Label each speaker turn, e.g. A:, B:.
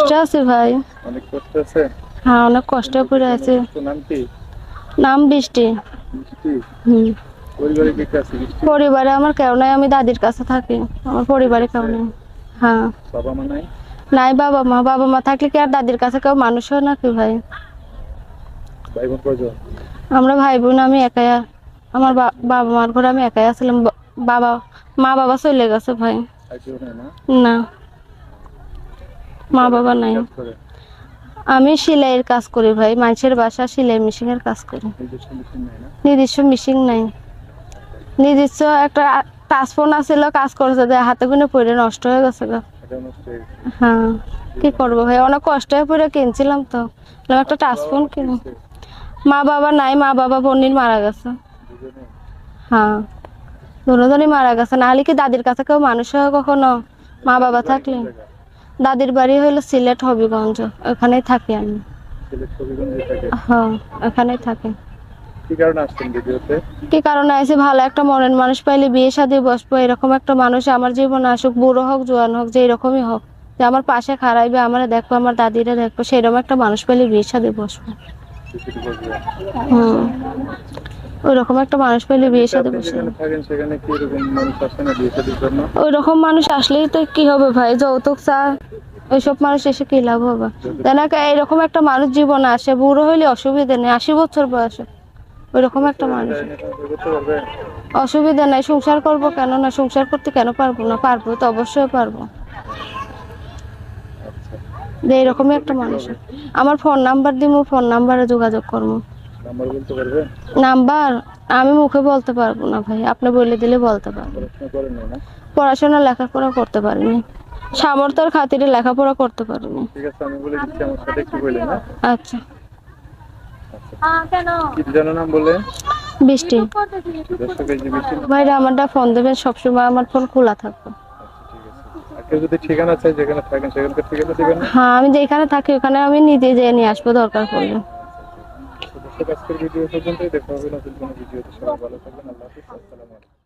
A: কষ্টে আছি ভাই।
B: অনেক কষ্ট আছে।
A: হ্যাঁ, অনেক কষ্টে পড়ে আছি।
B: নাম কি?
A: নাম বৃষ্টি।
B: বৃষ্টি।
A: হুম।
B: পরিবারে কে কে আছে বৃষ্টি?
A: পরিবারে আমার কেউ নাই, আমি দাদির কাছে থাকি। আমার পরিবারে কেউ নেই। হ্যাঁ।
B: বাবা মা নাই?
A: নাই বাবা মা। বাবা মা থাকলে কি আর দাদির কাছে কেউ মানুষ হয় নাকি ভাই?
B: ভাই বোন কয়জন?
A: আমরা ভাই বোন, আমি একাই। আমার বাবা মার ঘরে আমি একাই আসলাম। বাবা মা বাবা চলে গেছে ভাই।
B: আর কেউ নাই না?
A: না, মা বাবা নাই।
B: কাজ করে?
A: আমি সেলাইয়ের কাজ করি ভাই, মানুষের বাসা সেলাই মেশিনের কাজ করি।
B: নিজস্ব মেশিন নাই না?
A: নিজস্ব মেশিন নাই। নিজস্ব একটা টাচ ফোন আছিল, কাজ করছে, হাতে গুনে পড়ে নষ্ট হয়ে গেছে গা।
B: এটা নষ্ট হয়ে গেছে।
A: হ্যাঁ, কি করবো ভাই, অনেক কষ্ট হয়ে পড়ে কিনছিলাম তো, একটা টাচ ফোন কিনো। মা বাবা নাই, মা বাবা বোনের মারা গেছে।
B: দুজনে?
A: হ্যাঁ, দুজনই মারা গেছে। নাহলে কি দাদির কাছে কেউ মানুষ হয় কখনো? মা বাবা থাকলে। দাদির বাড়ি হলো সিলেট হবিগঞ্জ, ওখানেই থাকি আমি।
B: সিলেট হবিগঞ্জে থাকে?
A: হ্যাঁ, ওখানেই থাকি।
B: কি কারণে আসছেন ভিডিওতে?
A: কি কারণে আইসি, ভালো একটা মনের মানুষ পাইলে বিয়ে শাদী বসবো, এরকম একটা মানুষ আমার জীবনে আসুক, বুড়ো হোক জোয়ান হোক, যে এরকমই হোক, যে আমার পাশে খাড়াইবে, আমার দেখবো, আমার দাদিরা দেখবো, সেরকম একটা মানুষ পাইলে বিয়ে শাদী বসবো। হুম, ওইরকম একটা মানুষ পাইলে বিয়ে শাদী বসবো।
B: যেখানে থাকেন সেখানে কি এরকম মানুষ আসে না বিয়ে শাদীর জন্য?
A: ওইরকম মানুষ আসলেই তো কি হবে ভাই, যৌতুক চা, ওইসব মানুষ এসে কি লাভ হবে? দেখ, এরকম একটা মানুষ জীবনে আসে, বুড়ো হইলে অসুবিধা নেই, 80 বছর বয়সে ওইরকম একটা মানুষ অসুবিধা নাই। সংসার করব কেন না, সংসার করতে কেন পারবো না? পারবো তো, অবশ্যই পারবো। যে এরকমই একটা মানুষ। আমার ফোন নাম্বার দিব, ফোন নাম্বারে যোগাযোগ করবো।
B: নাম্বার বলতে পারবেন?
A: নাম্বার আমি মুখে বলতে পারবো না ভাই, আপনি বলে দিলে বলতে পারবো।
B: পড়াশোনা করেন না?
A: পড়াশোনা লেখাপড়া করতে পারিনি, সামর্থ্যের খাতিরে লেখাপড়া করতে পারিনি।
B: ঠিক আছে, আমি বলে দিচ্ছি, আমার সাথে একটু বলেন না।
A: আচ্ছা।
B: কি যেন নাম বলে?
A: বৃষ্টি।
B: দর্শক এই যে বৃষ্টি।
A: ভাইরা আমারটা ফোন দেবেন, সবসময় আমার ফোন খোলা থাকবে।
B: ঠিক আছে। আর কেউ যদি ঠিকানা চাই, যেখানে থাকেন সেখানকার ঠিকানা দিবেন না?
A: হ্যাঁ, আমি যেখানে থাকি ওখানে আমি নিজে যেয়ে নিয়ে আসবো দরকার পড়লে।
B: দর্শক আজকের ভিডিও পর্যন্তই, দেখা হবে নতুন কোনো ভিডিওতে। সবাই ভালো থাকবেন। আল্লাহ হাফেজ। আসসালামু আলাইকুম।